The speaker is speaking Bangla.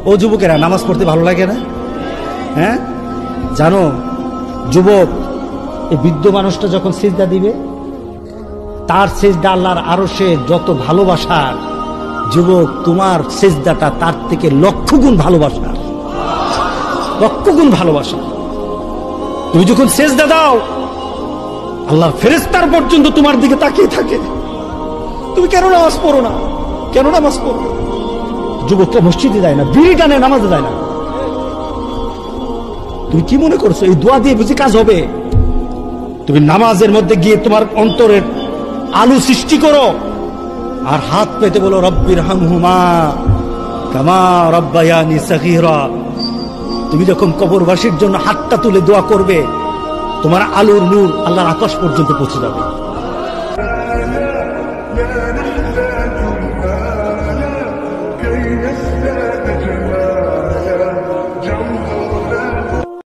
ও যুবকেরা, নামাজ পড়তে ভালো লাগে না? হ্যাঁ, জানো যুবক, এই বৃদ্ধ মানুষটা যখন সিজদা দিবে, তার সিজদা আল্লাহর আরশে যত ভালোবাসার, যুবক তোমার সিজদাটা তার থেকে লক্ষ গুণ ভালোবাসার, লক্ষ গুণ ভালোবাসা। তুমি যখন সিজদা দাও, আল্লাহর ফেরেশতার পর্যন্ত তোমার দিকে তাকিয়ে থাকে। তুমি কেন নামাজ পড়ো না? কেন নামাজ পড়ো? যুবকটা মসজিদে যায় না, বিড়ি টানে, নামাজে যায় না। তুমি কি মনে করছো এই দোয়া দিয়ে বুঝি কাজ হবে? তুমি নামাজের মধ্যে গিয়ে তোমার অন্তরের আলো সৃষ্টি করো, আর হাত পেতে বলো রব্বির হামহুমা কামা রব্বায়ানি সগীরা। তুমি যখন কবরবাসীর জন্য হাতটা তুলে দোয়া করবে, তোমার আলোর নূর আল্লাহর আকাশ পর্যন্ত পৌঁছে যাবে।